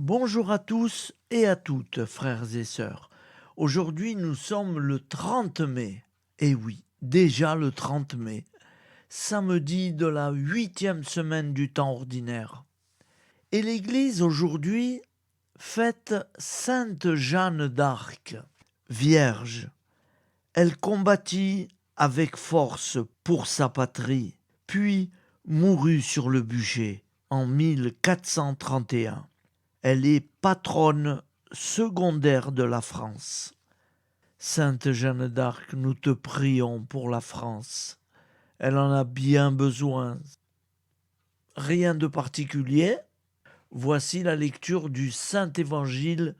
Bonjour à tous et à toutes, frères et sœurs. Aujourd'hui, nous sommes le 30 mai. Et oui, déjà le 30 mai, samedi de la 8e semaine du temps ordinaire. Et l'Église aujourd'hui fête Sainte Jeanne d'Arc, vierge. Elle combattit avec force pour sa patrie, puis mourut sur le bûcher en 1431. Elle est patronne secondaire de la France. Sainte Jeanne d'Arc, nous te prions pour la France. Elle en a bien besoin. Rien de particulier. Voici la lecture du Saint-Évangile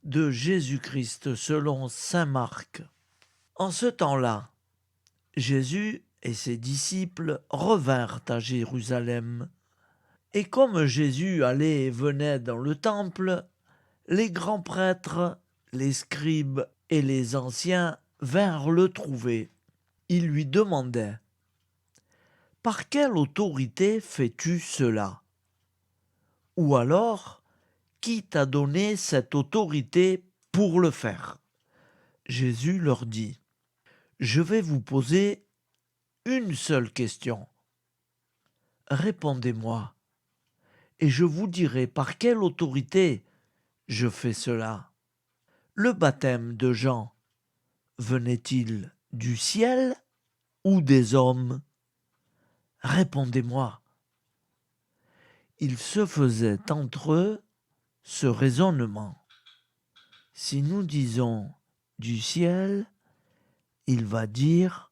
de Jésus-Christ selon saint Marc. En ce temps-là, Jésus et ses disciples revinrent à Jérusalem. Et comme Jésus allait et venait dans le temple, les grands prêtres, les scribes et les anciens vinrent le trouver. Ils lui demandaient : « Par quelle autorité fais-tu cela ? Ou alors, qui t'a donné cette autorité pour le faire ? » Jésus leur dit : « Je vais vous poser une seule question. Répondez-moi, et je vous dirai par quelle autorité je fais cela. Le baptême de Jean venait-il du ciel ou des hommes ? Répondez-moi. » Il se faisait entre eux ce raisonnement. Si nous disons du ciel, il va dire :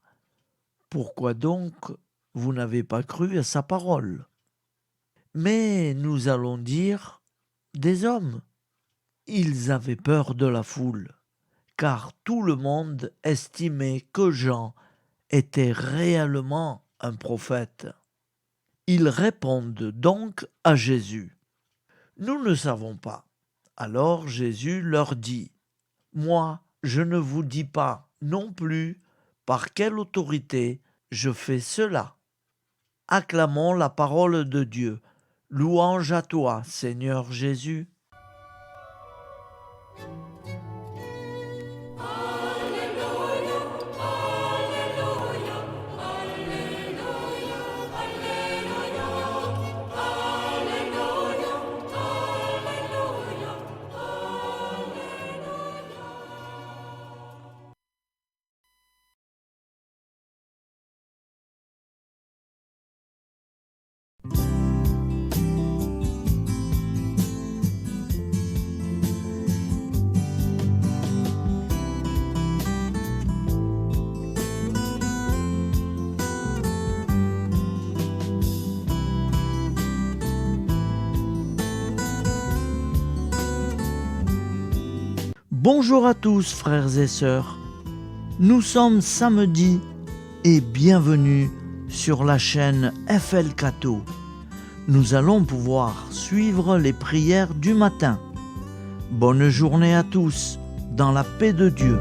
pourquoi donc vous n'avez pas cru à sa parole ? Mais nous allons dire des hommes. Ils avaient peur de la foule, car tout le monde estimait que Jean était réellement un prophète. Ils répondent donc à Jésus : « Nous ne savons pas. » Alors Jésus leur dit : « Moi, je ne vous dis pas non plus par quelle autorité je fais cela. Acclamons la parole de Dieu. Louange à toi, Seigneur Jésus. » Bonjour à tous, frères et sœurs. Nous sommes samedi et bienvenue sur la chaîne FL Cato. Nous allons pouvoir suivre les prières du matin. Bonne journée à tous, dans la paix de Dieu.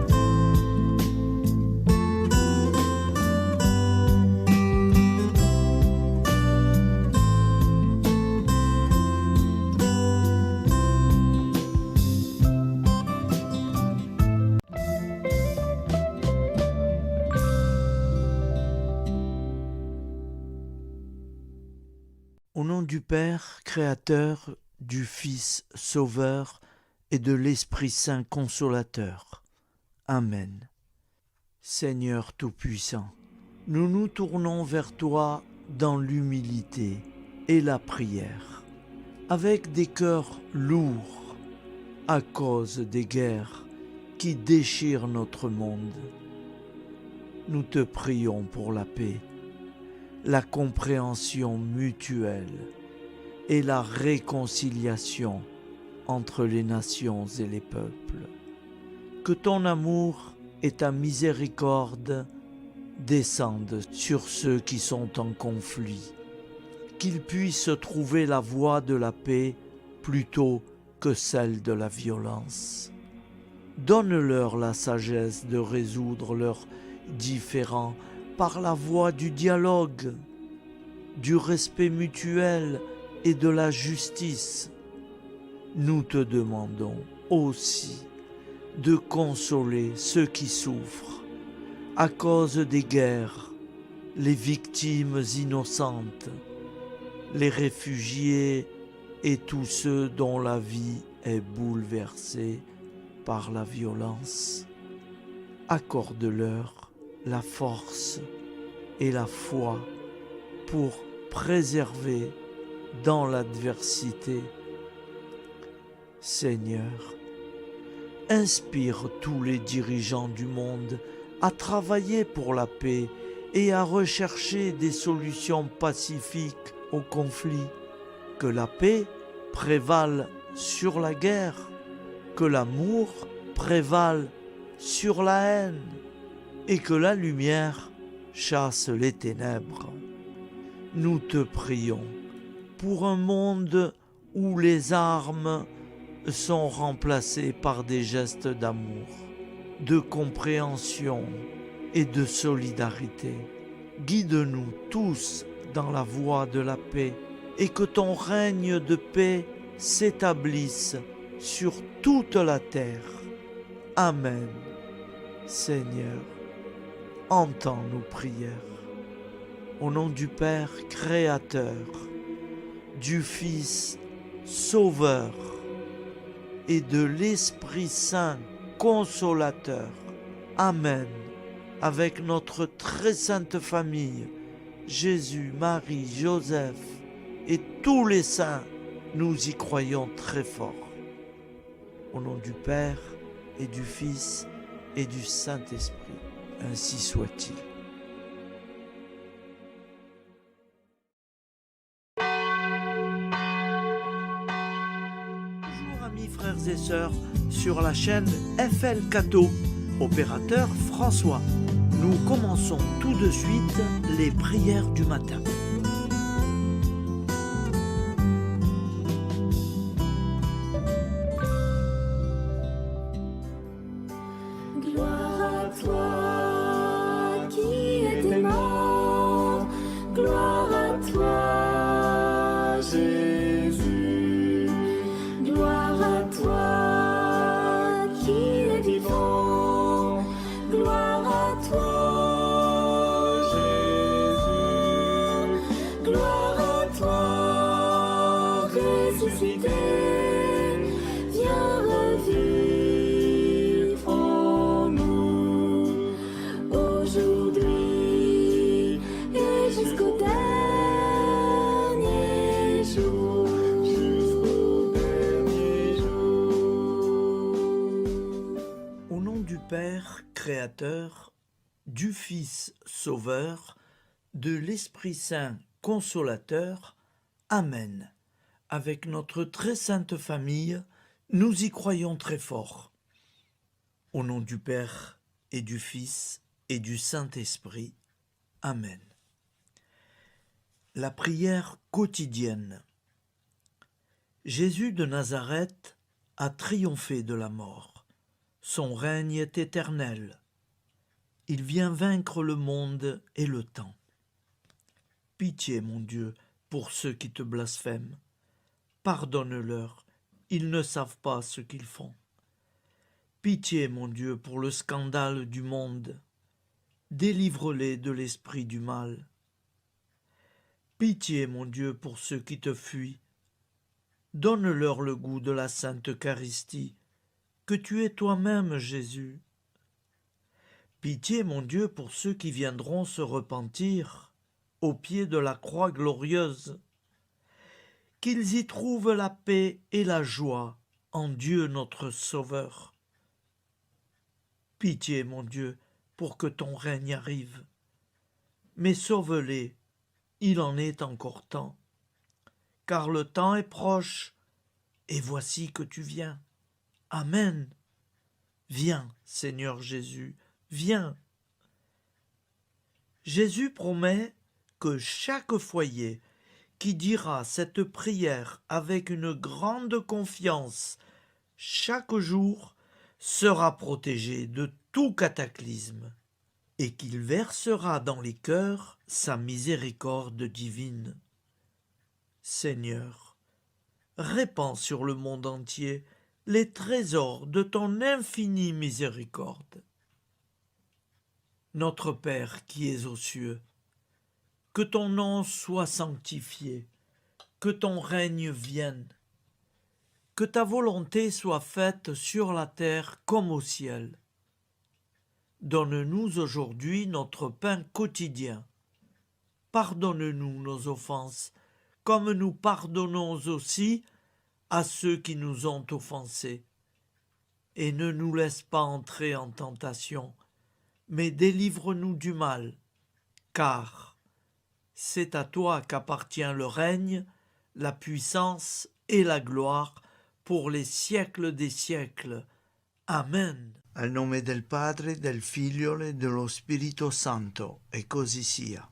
Au nom du Père, Créateur, du Fils, Sauveur, et de l'Esprit Saint Consolateur. Amen. Seigneur Tout-Puissant, nous nous tournons vers toi dans l'humilité et la prière, avec des cœurs lourds à cause des guerres qui déchirent notre monde. Nous te prions pour la paix, la compréhension mutuelle et la réconciliation entre les nations et les peuples. Que ton amour et ta miséricorde descendent sur ceux qui sont en conflit, qu'ils puissent trouver la voie de la paix plutôt que celle de la violence. Donne-leur la sagesse de résoudre leurs différends par la voie du dialogue, du respect mutuel et de la justice. nous te demandons aussi de consoler ceux qui souffrent à cause des guerres, les victimes innocentes, les réfugiés et tous ceux dont la vie est bouleversée par la violence. Accorde-leur la force et la foi pour préserver dans l'adversité. Seigneur, inspire tous les dirigeants du monde à travailler pour la paix et à rechercher des solutions pacifiques aux conflits. Que la paix prévale sur la guerre, que l'amour prévale sur la haine et que la lumière chasse les ténèbres. Nous te prions pour un monde où les armes sont remplacées par des gestes d'amour, de compréhension et de solidarité. Guide-nous tous dans la voie de la paix et que ton règne de paix s'établisse sur toute la terre. Amen. Seigneur, entends nos prières. Au nom du Père Créateur, du Fils Sauveur et de l'Esprit Saint Consolateur. Amen. Avec notre très sainte famille, Jésus, Marie, Joseph et tous les saints, nous y croyons très fort. Au nom du Père et du Fils et du Saint-Esprit, ainsi soit-il. Bonjour amis frères et sœurs sur la chaîne FL Cato, opérateur François. Nous commençons tout de suite les prières du matin. Gloire à toi qui étais mort, gloire à toi Jésus, gloire à toi qui es vivant, gloire à toi Jésus, gloire à toi ressuscité, viens revivre en nous aujourd'hui et jusqu'au dernier jour. Jusqu'au dernier jour. Au nom du Père Créateur, du Fils Sauveur, de l'Esprit Saint Consolateur. Amen. Avec notre très sainte famille, nous y croyons très fort. Au nom du Père et du Fils et du Saint-Esprit. Amen. La prière quotidienne. Jésus de Nazareth a triomphé de la mort. Son règne est éternel. Il vient vaincre le monde et le temps. Pitié, mon Dieu, pour ceux qui te blasphèment. Pardonne-leur, ils ne savent pas ce qu'ils font. Pitié, mon Dieu, pour le scandale du monde. Délivre-les de l'esprit du mal. Pitié, mon Dieu, pour ceux qui te fuient. Donne-leur le goût de la Sainte Eucharistie, que tu es toi-même, Jésus. Pitié, mon Dieu, pour ceux qui viendront se repentir au pied de la croix glorieuse, qu'ils y trouvent la paix et la joie en Dieu notre Sauveur. Pitié, mon Dieu, pour que ton règne arrive. Mais sauve-les, il en est encore temps, car le temps est proche, et voici que tu viens. Amen. Viens, Seigneur Jésus, viens. Jésus promet que chaque foyer qui dira cette prière avec une grande confiance chaque jour sera protégé de tout cataclysme et qu'il versera dans les cœurs sa miséricorde divine. Seigneur, répands sur le monde entier les trésors de ton infinie miséricorde. Notre Père qui es aux cieux, que ton nom soit sanctifié, que ton règne vienne, que ta volonté soit faite sur la terre comme au ciel. Donne-nous aujourd'hui notre pain quotidien. Pardonne-nous nos offenses, comme nous pardonnons aussi à ceux qui nous ont offensés. Et ne nous laisse pas entrer en tentation, mais délivre-nous du mal, car c'est à toi qu'appartient le règne, la puissance et la gloire pour les siècles des siècles. Amen. Al nome del Padre, del Figlio e dello Spirito Santo, e così sia.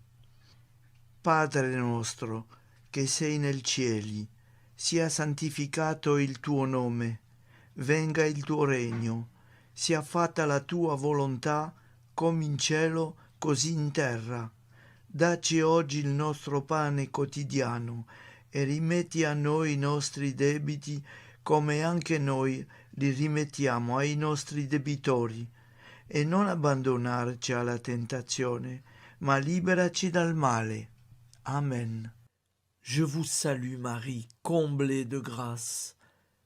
Padre nostro, che sei nel cieli, sia santificato il tuo nome, venga il tuo regno, sia fatta la tua volontà, come in cielo, così in terra. Dacci oggi il nostro pane quotidiano e rimetti a noi i nostri debiti, come anche noi li rimettiamo ai nostri debitori, e non abbandonarci alla tentazione, ma liberaci dal male. Amen. Je vous salue Marie, comblée de grâce.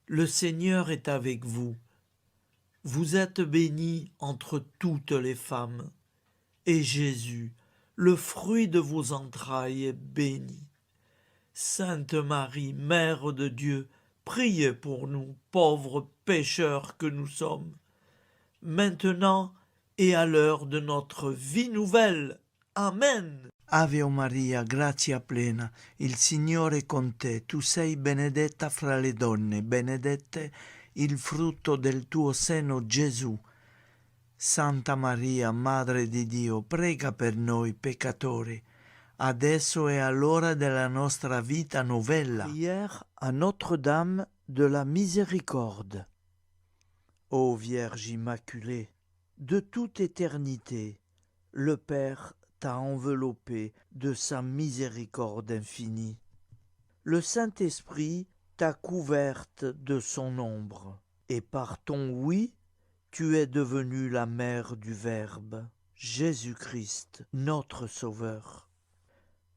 Le Seigneur est avec vous. Vous êtes bénie entre toutes les femmes, et Jésus, le fruit de vos entrailles, est béni. Sainte Marie, Mère de Dieu, priez pour nous, pauvres pécheurs que nous sommes, maintenant et à l'heure de notre vie nouvelle. Amen. Ave Maria, grazia plena, il Signore è con te, tu sei benedetta fra le donne, benedetto il frutto del tuo seno, Gesù. Santa Maria, Madre di Dio, prega per noi peccatori, adesso e all'ora della nostra vita novella. Prière à Notre-Dame de la Miséricorde. Ô Vierge Immaculée, De toute éternité, le Père t'a enveloppé de sa miséricorde infinie. Le Saint-Esprit t'a couverte de son ombre, et par ton oui, tu es devenue la mère du Verbe, Jésus-Christ, notre Sauveur.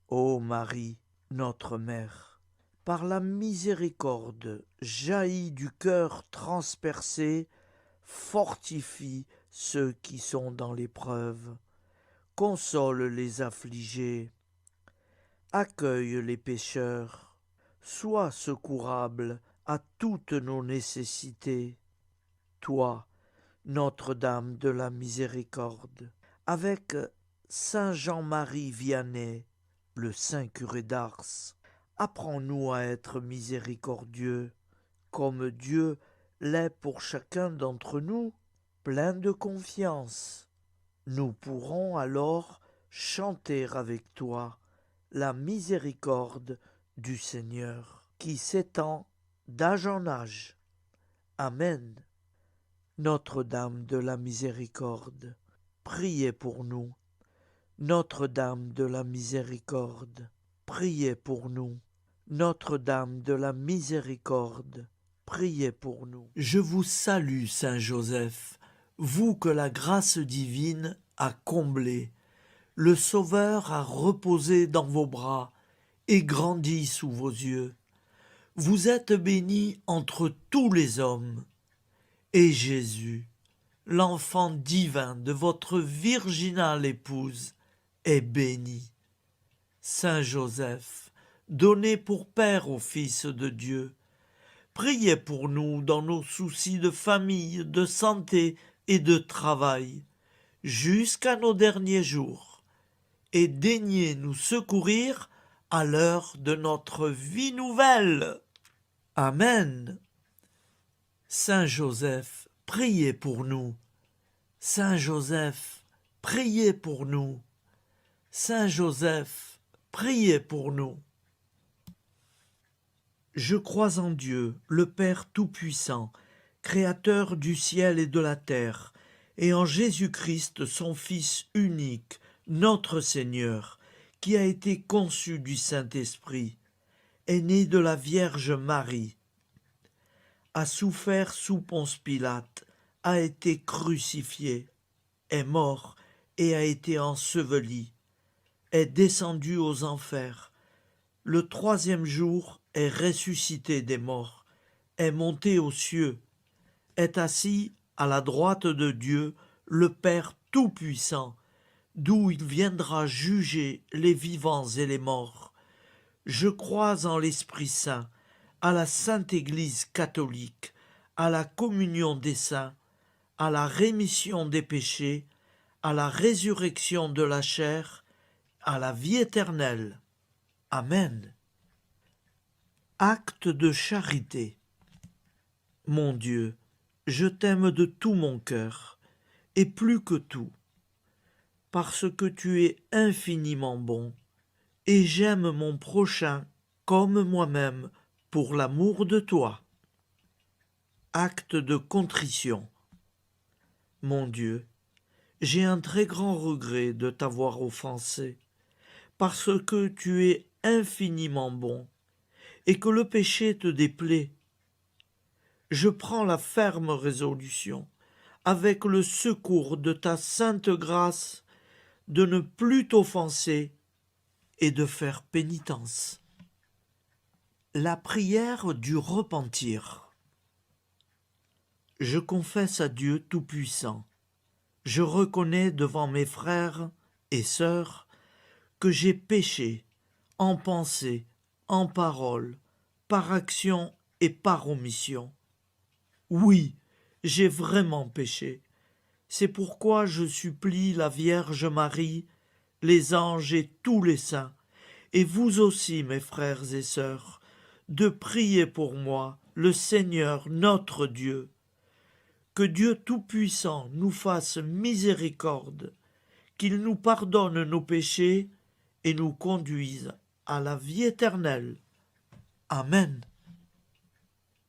Ô Marie, notre Mère, par la miséricorde jaillie du cœur transpercé, fortifie ceux qui sont dans l'épreuve, console les affligés, accueille les pécheurs, sois secourable à toutes nos nécessités. Toi, Notre-Dame de la Miséricorde, avec Saint Jean-Marie Vianney, le Saint curé d'Ars, apprends-nous à être miséricordieux, comme Dieu l'est pour chacun d'entre nous, plein de confiance. Nous pourrons alors chanter avec toi la miséricorde du Seigneur, qui s'étend d'âge en âge. Amen. Notre-Dame de la Miséricorde, priez pour nous. Notre-Dame de la Miséricorde, priez pour nous. Notre-Dame de la Miséricorde, priez pour nous. Je vous salue, Saint Joseph, vous que la grâce divine a comblé. Le Sauveur a reposé dans vos bras et grandi sous vos yeux. Vous êtes béni entre tous les hommes. Et Jésus, l'enfant divin de votre virginale épouse, est béni. Saint Joseph, donné pour Père au Fils de Dieu, priez pour nous dans nos soucis de famille, de santé et de travail, jusqu'à nos derniers jours, et daignez nous secourir à l'heure de notre vie nouvelle. Amen. Saint Joseph, priez pour nous. Saint Joseph, priez pour nous. Saint Joseph, priez pour nous. Je crois en Dieu, le Père Tout-Puissant, Créateur du ciel et de la terre, et en Jésus-Christ, son Fils unique, notre Seigneur, qui a été conçu du Saint-Esprit, est né de la Vierge Marie, a souffert sous Ponce Pilate, a été crucifié, est mort et a été enseveli, est descendu aux enfers, le troisième jour est ressuscité des morts, est monté aux cieux, est assis à la droite de Dieu, le Père Tout-Puissant, d'où il viendra juger les vivants et les morts. Je crois en l'Esprit Saint, à la Sainte Église catholique, à la communion des saints, à la rémission des péchés, à la résurrection de la chair, à la vie éternelle. Amen. Acte de charité. Mon Dieu, je t'aime de tout mon cœur, et plus que tout, parce que tu es infiniment bon, et j'aime mon prochain comme moi-même pour l'amour de toi. Acte de contrition. Mon Dieu, j'ai un très grand regret de t'avoir offensé, parce que tu es infiniment bon, et que le péché te déplaît. Je prends la ferme résolution, avec le secours de ta sainte grâce, de ne plus t'offenser et de faire pénitence. La prière du repentir. Je confesse à Dieu Tout-Puissant, je reconnais devant mes frères et sœurs que j'ai péché en pensée, en parole, par action et par omission. Oui, j'ai vraiment péché. C'est pourquoi je supplie la Vierge Marie, les anges et tous les saints, et vous aussi, mes frères et sœurs, de prier pour moi, le Seigneur notre Dieu. Que Dieu Tout-Puissant nous fasse miséricorde, qu'il nous pardonne nos péchés et nous conduise à la vie éternelle. Amen.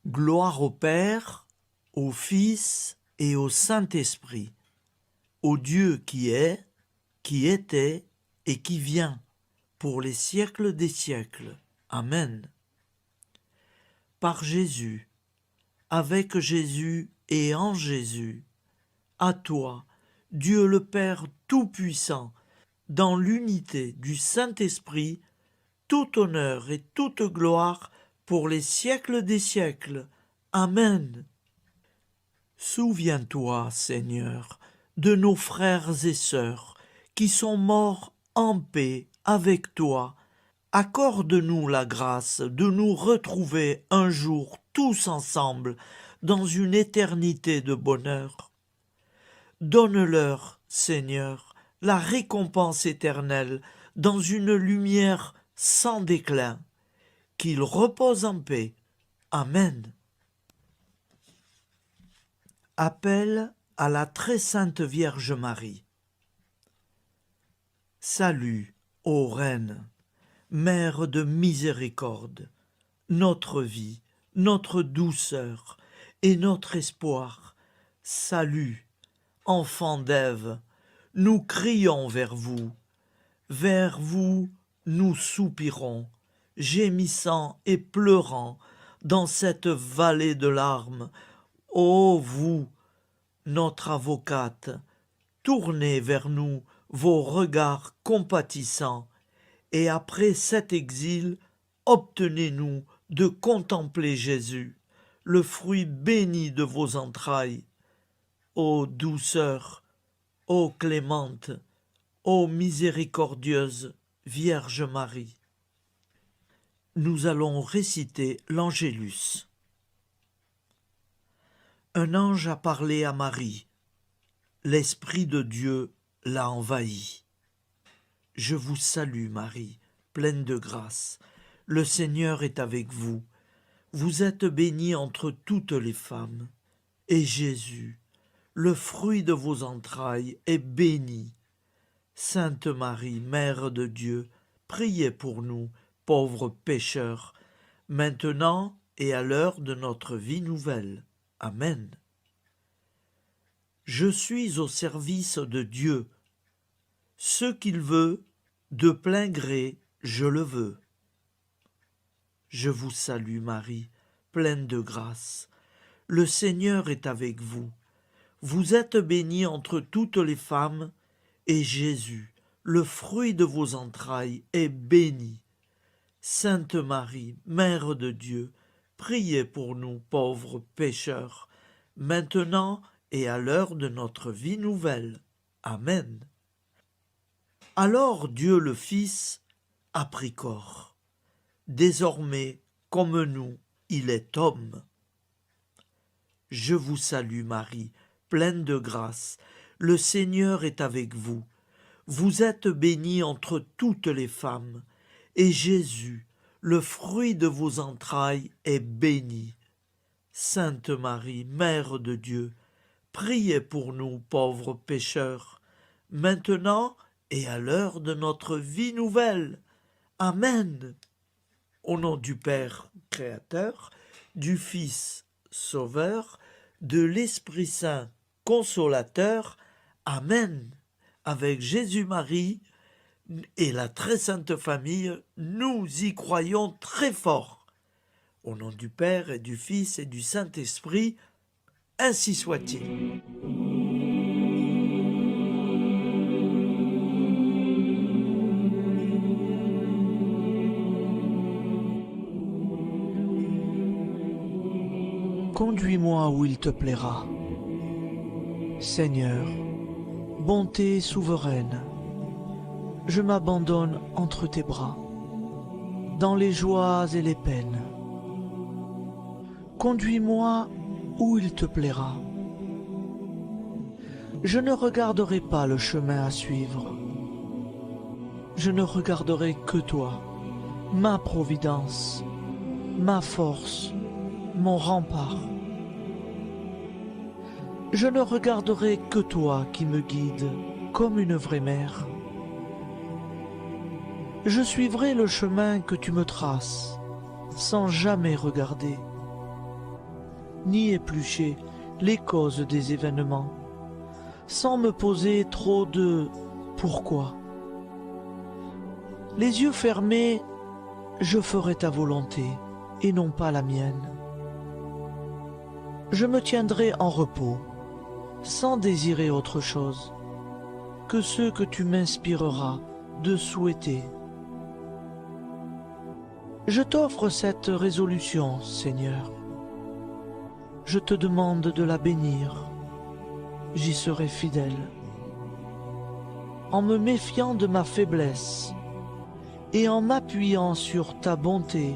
Gloire au Père, au Fils et au Saint-Esprit, au Dieu qui est, qui était et qui vient, pour les siècles des siècles. Amen. Par Jésus, avec Jésus et en Jésus, à toi, Dieu le Père Tout-Puissant, dans l'unité du Saint-Esprit, tout honneur et toute gloire pour les siècles des siècles. Amen. Souviens-toi, Seigneur, de nos frères et sœurs qui sont morts en paix avec toi. Accorde-nous la grâce de nous retrouver un jour tous ensemble dans une éternité de bonheur. Donne-leur, Seigneur, la récompense éternelle dans une lumière sans déclin. Qu'ils reposent en paix. Amen. Appel à la très sainte Vierge Marie. Salut, ô Reine, Mère de miséricorde, notre vie, notre douceur et notre espoir. Salut, enfant d'Ève, nous crions vers vous. Vers vous, nous soupirons, gémissant et pleurant dans cette vallée de larmes. Ô vous, notre avocate, tournez vers nous vos regards compatissants, et après cet exil, obtenez-nous de contempler Jésus, le fruit béni de vos entrailles. Ô douceur, ô clémente, ô miséricordieuse Vierge Marie. Nous allons réciter l'Angélus. Un ange a parlé à Marie. L'Esprit de Dieu l'a envahie. Je vous salue, Marie, pleine de grâce. Le Seigneur est avec vous. Vous êtes bénie entre toutes les femmes. Et Jésus, le fruit de vos entrailles, est béni. Sainte Marie, Mère de Dieu, priez pour nous, pauvres pécheurs, maintenant et à l'heure de notre vie nouvelle. Amen. Je suis au service de Dieu. Ce qu'il veut, de plein gré, je le veux. Je vous salue Marie, pleine de grâce. Le Seigneur est avec vous. Vous êtes bénie entre toutes les femmes, et Jésus, le fruit de vos entrailles, est béni. Sainte Marie, Mère de Dieu, priez pour nous pauvres pécheurs, maintenant et à l'heure de notre vie nouvelle. Amen. Alors Dieu le Fils a pris corps. Désormais, comme nous, il est homme. Je vous salue Marie, pleine de grâce. Le Seigneur est avec vous. Vous êtes bénie entre toutes les femmes, et Jésus, le fruit de vos entrailles, est béni. Sainte Marie, Mère de Dieu, priez pour nous pauvres pécheurs, maintenant et à l'heure de notre vie nouvelle. Amen. Au nom du Père Créateur, du Fils Sauveur, de l'Esprit Saint Consolateur. Amen. Avec Jésus-Marie et la très sainte famille, nous y croyons très fort. Au nom du Père et du Fils et du Saint-Esprit, ainsi soit-il. Conduis-moi où il te plaira. Seigneur, bonté souveraine, je m'abandonne entre tes bras, dans les joies et les peines. Conduis-moi où il te plaira. Je ne regarderai pas le chemin à suivre. Je ne regarderai que toi, ma providence, ma force, mon rempart. Je ne regarderai que toi qui me guides comme une vraie mère. Je suivrai le chemin que tu me traces, sans jamais regarder, ni éplucher les causes des événements, sans me poser trop de « pourquoi ». Les yeux fermés, je ferai ta volonté et non pas la mienne. Je me tiendrai en repos, sans désirer autre chose que ce que tu m'inspireras de souhaiter. Je t'offre cette résolution, Seigneur. Je te demande de la bénir. J'y serai fidèle. En me méfiant de ma faiblesse et en m'appuyant sur ta bonté,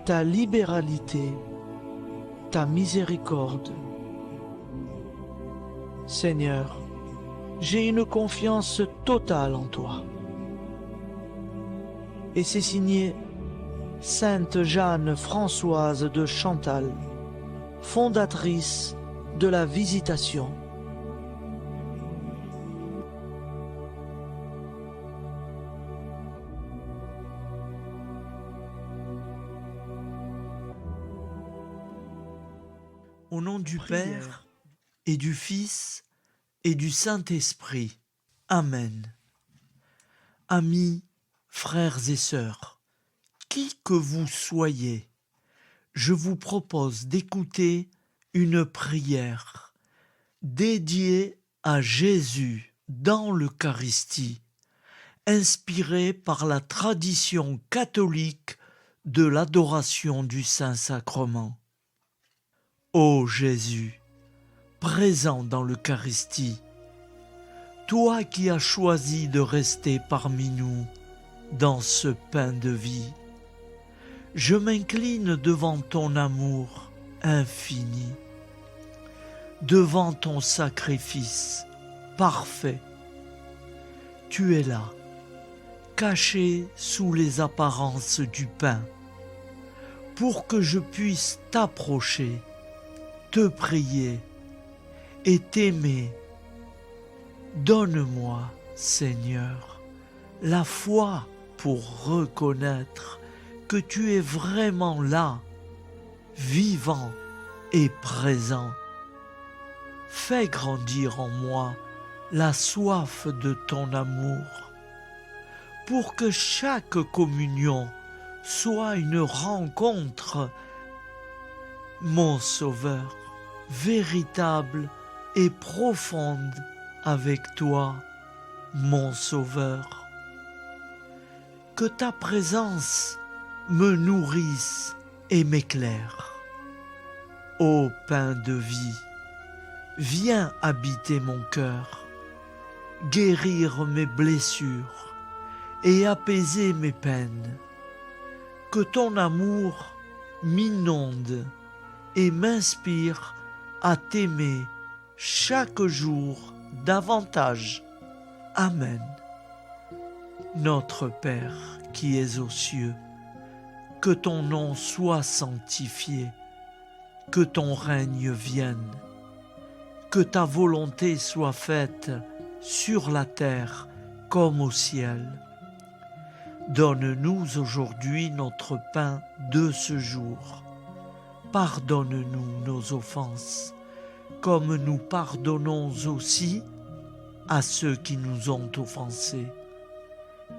ta libéralité, ta miséricorde. Seigneur, j'ai une confiance totale en toi. Et c'est signé Sainte Jeanne Françoise de Chantal, fondatrice de la Visitation. Au nom du Père et du Fils et du Saint-Esprit. Amen. Amis, frères et sœurs, qui que vous soyez, je vous propose d'écouter une prière dédiée à Jésus dans l'Eucharistie, inspirée par la tradition catholique de l'adoration du Saint-Sacrement. Ô Jésus, présent dans l'Eucharistie, toi qui as choisi de rester parmi nous dans ce pain de vie, je m'incline devant ton amour infini, devant ton sacrifice parfait. Tu es là, caché sous les apparences du pain, pour que je puisse t'approcher, te prier et t'aimer. Donne-moi, Seigneur, la foi pour reconnaître que tu es vraiment là, vivant et présent. Fais grandir en moi la soif de ton amour, pour que chaque communion soit une rencontre, mon Sauveur, véritable et profonde avec toi, mon Sauveur. Que ta présence me nourrisse et m'éclaire. Ô pain de vie, viens habiter mon cœur, guérir mes blessures et apaiser mes peines. Que ton amour m'inonde et m'inspire à t'aimer chaque jour davantage. Amen. Notre Père qui es aux cieux, que ton nom soit sanctifié, que ton règne vienne, que ta volonté soit faite sur la terre comme au ciel. Donne-nous aujourd'hui notre pain de ce jour. Pardonne-nous nos offenses, comme nous pardonnons aussi à ceux qui nous ont offensés.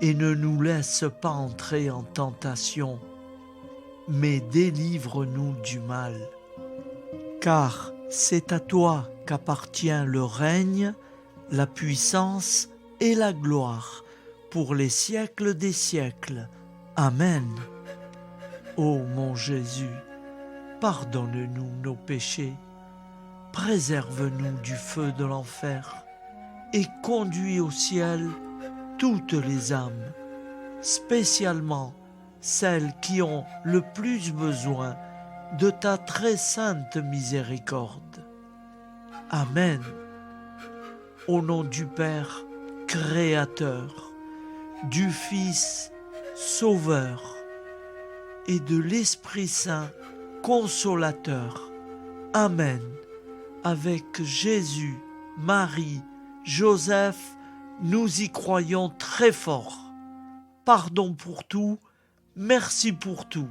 Et ne nous laisse pas entrer en tentation, mais délivre-nous du mal. Car c'est à toi qu'appartient le règne, la puissance et la gloire pour les siècles des siècles. Amen. Ô mon Jésus, pardonne-nous nos péchés, préserve-nous du feu de l'enfer et conduis au ciel toutes les âmes, spécialement celles qui ont le plus besoin de ta très sainte miséricorde. Amen. Au nom du Père Créateur, du Fils Sauveur et de l'Esprit Saint Consolateur. Amen. Avec Jésus, Marie, Joseph, nous y croyons très fort. Pardon pour tout, merci pour tout.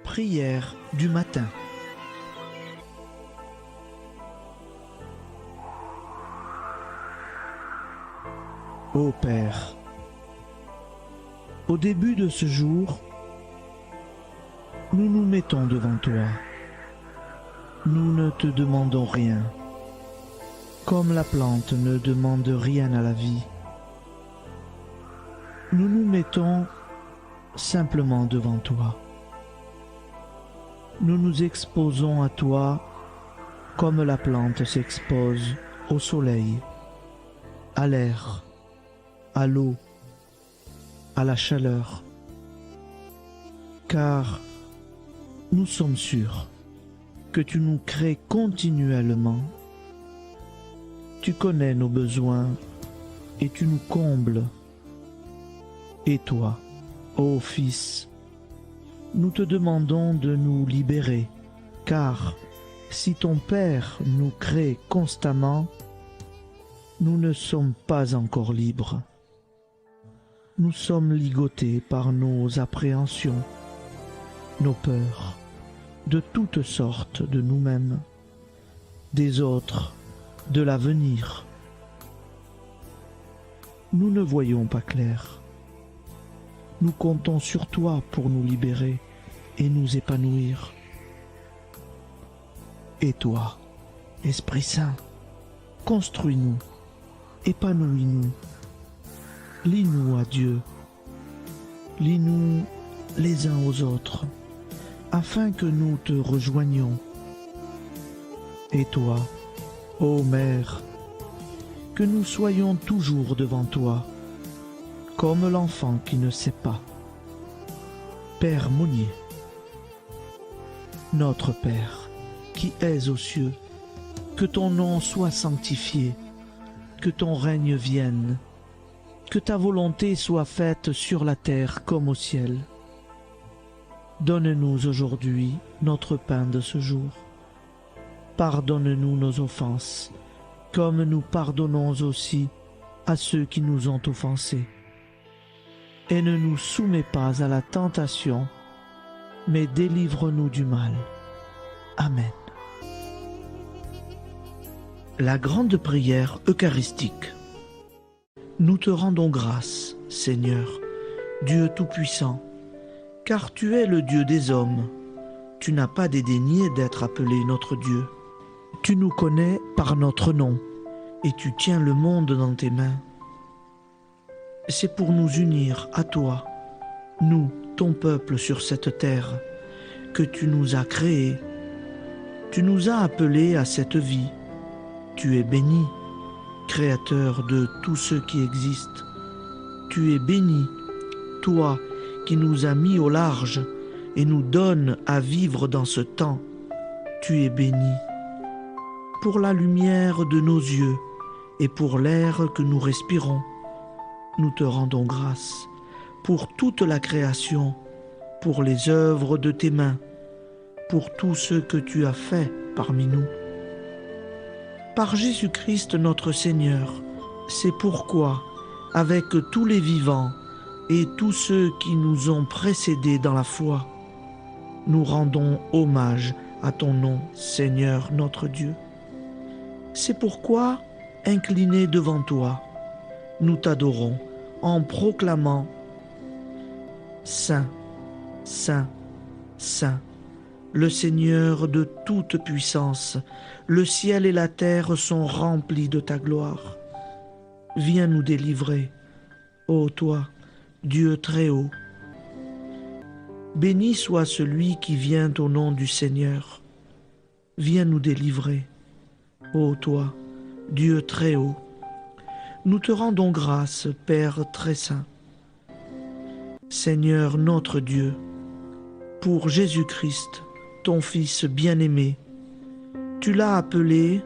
Prière du matin. Ô Père, au début de ce jour, nous nous mettons devant toi. Nous ne te demandons rien, comme la plante ne demande rien à la vie. Nous nous mettons simplement devant toi. Nous nous exposons à toi comme la plante s'expose au soleil, à l'air, à l'eau, à la chaleur, car nous sommes sûrs que tu nous crées continuellement. Tu connais nos besoins et tu nous combles. Et toi, ô Fils, nous te demandons de nous libérer, car si ton Père nous crée constamment, nous ne sommes pas encore libres. Nous sommes ligotés par nos appréhensions, nos peurs, de toutes sortes de nous-mêmes, des autres, de l'avenir. Nous ne voyons pas clair. Nous comptons sur toi pour nous libérer et nous épanouir. Et toi, Esprit Saint, construis-nous, épanouis-nous, lie-nous à Dieu, lie-nous les uns aux autres, afin que nous te rejoignions. Et toi, ô Mère, que nous soyons toujours devant toi, comme l'enfant qui ne sait pas. Père Monnier, notre Père, qui es aux cieux, que ton nom soit sanctifié, que ton règne vienne, que ta volonté soit faite sur la terre comme au ciel. Donne-nous aujourd'hui notre pain de ce jour. Pardonne-nous nos offenses, comme nous pardonnons aussi à ceux qui nous ont offensés. Et ne nous soumets pas à la tentation, mais délivre-nous du mal. Amen. La grande prière eucharistique. Nous te rendons grâce, Seigneur, Dieu Tout-Puissant, car tu es le Dieu des hommes. Tu n'as pas dédaigné d'être appelé notre Dieu. Tu nous connais par notre nom, et tu tiens le monde dans tes mains. C'est pour nous unir à toi, nous, ton peuple sur cette terre, que tu nous as créés. Tu nous as appelés à cette vie. Tu es béni, Créateur de tout ce qui existe. Tu es béni, toi qui nous as mis au large et nous donnes à vivre dans ce temps. Tu es béni. Pour la lumière de nos yeux et pour l'air que nous respirons, nous te rendons grâce. Pour toute la création, pour les œuvres de tes mains, pour tout ce que tu as fait parmi nous. Par Jésus-Christ notre Seigneur, c'est pourquoi, avec tous les vivants et tous ceux qui nous ont précédés dans la foi, nous rendons hommage à ton nom, Seigneur notre Dieu. C'est pourquoi, inclinés devant toi, nous t'adorons en proclamant « Saint, Saint, Saint ». Le Seigneur de toute puissance, le ciel et la terre sont remplis de ta gloire. Viens nous délivrer, ô toi, Dieu très haut. Béni soit celui qui vient au nom du Seigneur. Viens nous délivrer, ô toi, Dieu très haut. Nous te rendons grâce, Père très saint. Seigneur notre Dieu, pour Jésus-Christ, ton Fils bien-aimé, tu l'as appelé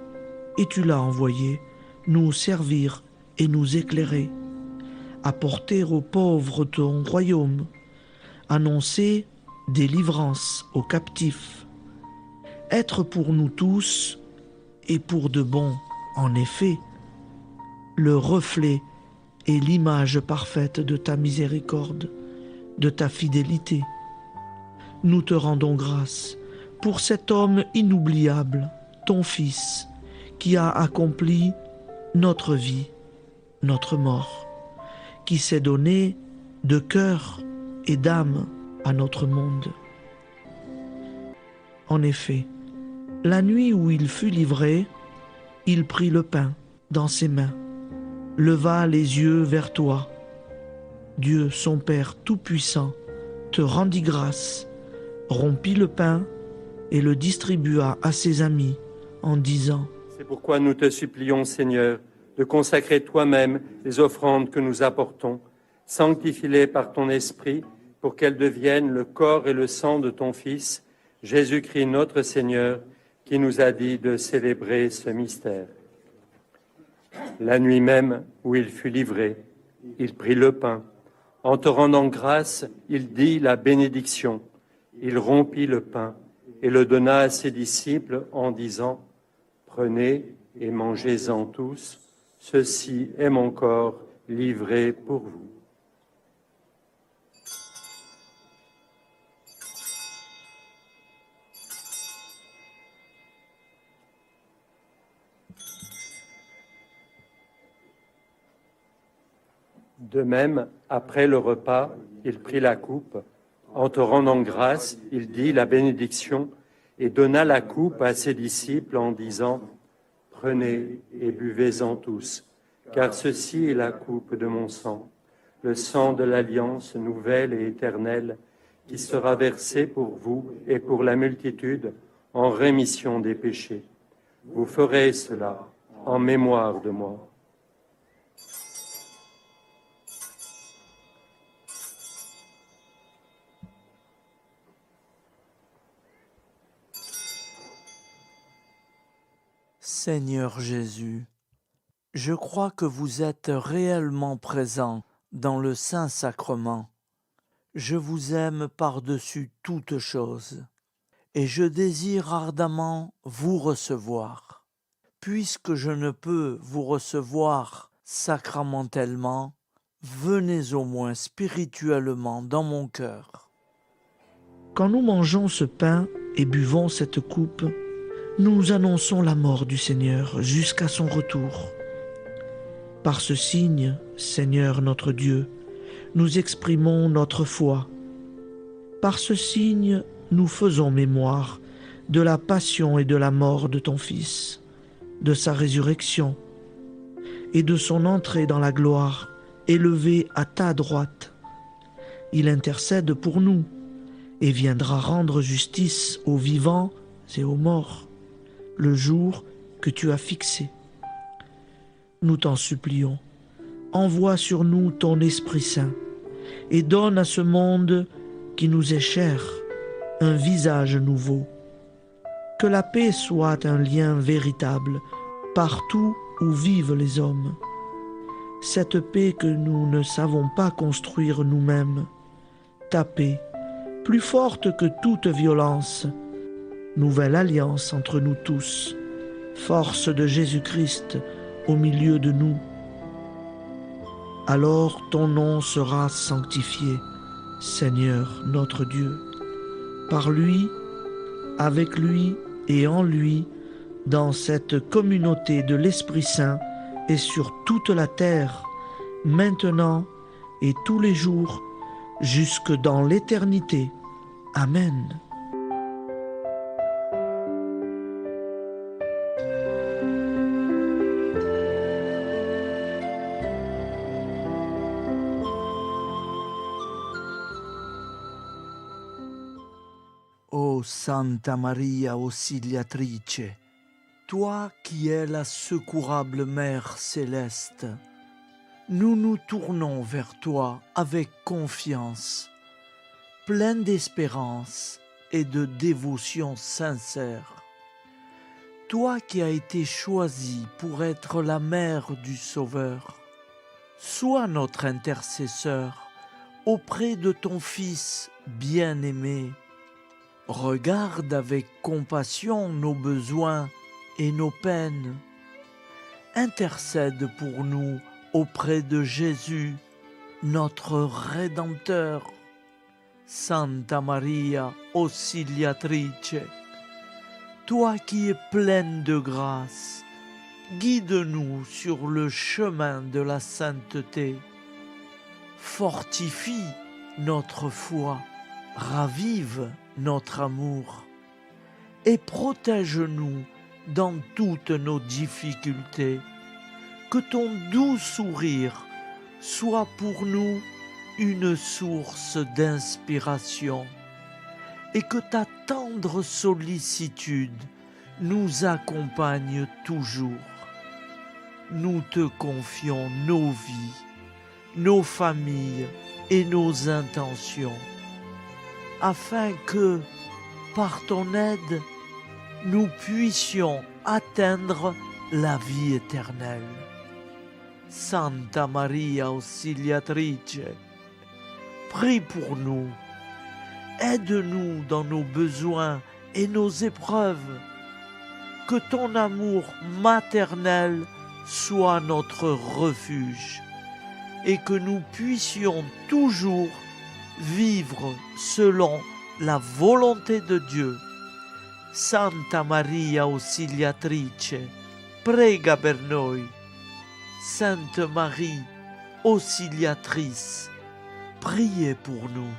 et tu l'as envoyé nous servir et nous éclairer, apporter aux pauvres ton royaume, annoncer délivrance aux captifs, être pour nous tous et pour de bon, en effet, le reflet et l'image parfaite de ta miséricorde, de ta fidélité. Nous te rendons grâce pour cet homme inoubliable, ton Fils, qui a accompli notre vie, notre mort, qui s'est donné de cœur et d'âme à notre monde. En effet, la nuit où il fut livré, il prit le pain dans ses mains, leva les yeux vers toi. Dieu, son Père tout-puissant, te rendit grâce, rompit le pain et le distribua à ses amis en disant « C'est pourquoi nous te supplions, Seigneur, de consacrer toi-même les offrandes que nous apportons, sanctifie-les par ton Esprit, pour qu'elles deviennent le corps et le sang de ton Fils, Jésus-Christ notre Seigneur, qui nous a dit de célébrer ce mystère. La nuit même où il fut livré, il prit le pain. En te rendant grâce, il dit la bénédiction. Il rompit le pain et le donna à ses disciples en disant « Prenez et mangez-en tous, ceci est mon corps livré pour vous. » De même, après le repas, il prit la coupe. En te rendant grâce, il dit la bénédiction et donna la coupe à ses disciples en disant « Prenez et buvez-en tous, car ceci est la coupe de mon sang, le sang de l'alliance nouvelle et éternelle, qui sera versé pour vous et pour la multitude en rémission des péchés. Vous ferez cela en mémoire de moi. » Seigneur Jésus, je crois que vous êtes réellement présent dans le Saint-Sacrement. Je vous aime par-dessus toute chose et je désire ardemment vous recevoir. Puisque je ne peux vous recevoir sacramentellement, venez au moins spirituellement dans mon cœur. Quand nous mangeons ce pain et buvons cette coupe, nous annonçons la mort du Seigneur jusqu'à son retour. Par ce signe, Seigneur notre Dieu, nous exprimons notre foi. Par ce signe, nous faisons mémoire de la passion et de la mort de ton Fils, de sa résurrection et de son entrée dans la gloire, élevé à ta droite. Il intercède pour nous et viendra rendre justice aux vivants et aux morts, le jour que tu as fixé. Nous t'en supplions, envoie sur nous ton Esprit Saint et donne à ce monde qui nous est cher un visage nouveau. Que la paix soit un lien véritable partout où vivent les hommes. Cette paix que nous ne savons pas construire nous-mêmes, ta paix, plus forte que toute violence, nouvelle alliance entre nous tous, force de Jésus-Christ au milieu de nous. Alors ton nom sera sanctifié, Seigneur notre Dieu. Par lui, avec lui et en lui, dans cette communauté de l'Esprit Saint et sur toute la terre, maintenant et tous les jours, jusque dans l'éternité. Amen. Ô Santa Maria Auxiliatrice, toi qui es la secourable Mère céleste, nous nous tournons vers toi avec confiance, plein d'espérance et de dévotion sincère. Toi qui as été choisie pour être la mère du Sauveur, sois notre intercesseur auprès de ton Fils bien-aimé. Regarde avec compassion nos besoins et nos peines. Intercède pour nous auprès de Jésus, notre Rédempteur. Santa Maria Auxiliatrice, toi qui es pleine de grâce, guide-nous sur le chemin de la sainteté. Fortifie notre foi, ravive notre amour et protège-nous dans toutes nos difficultés. Que ton doux sourire soit pour nous une source d'inspiration et que ta tendre sollicitude nous accompagne toujours. Nous te confions nos vies, nos familles et nos intentions, afin que, par ton aide, nous puissions atteindre la vie éternelle. Santa Maria Auxiliatrice, prie pour nous, aide-nous dans nos besoins et nos épreuves, que ton amour maternel soit notre refuge et que nous puissions toujours vivre selon la volonté de Dieu. Santa Maria Auxiliatrice, prega per noi. Sainte Marie, Auxiliatrice, priez pour nous.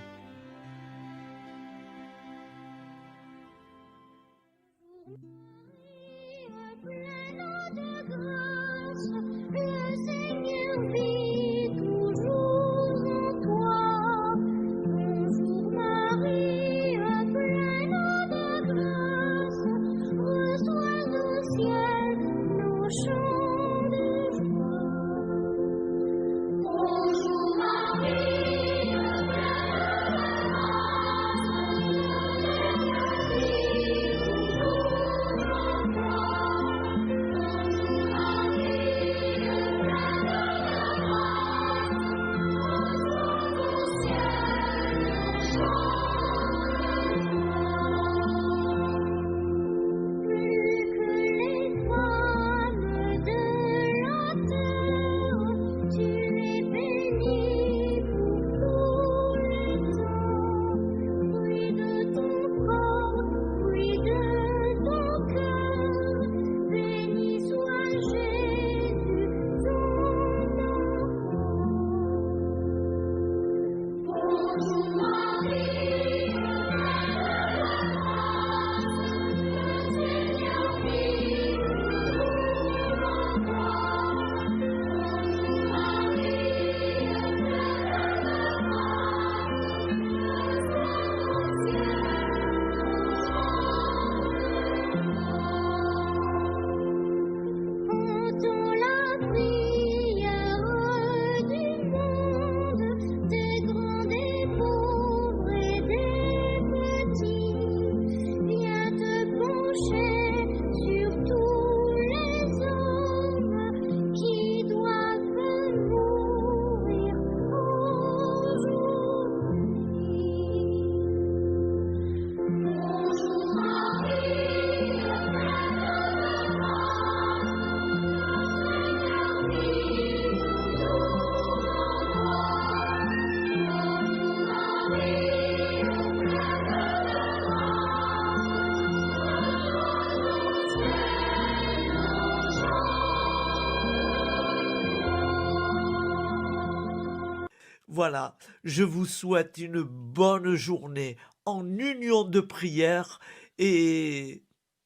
Voilà, je vous souhaite une bonne journée en union de prière et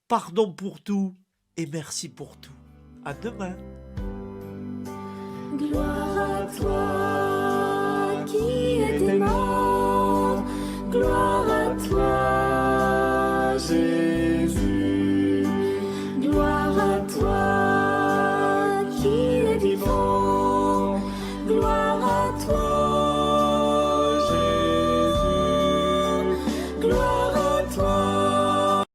pardon pour tout et merci pour tout. À demain. Gloire à toi,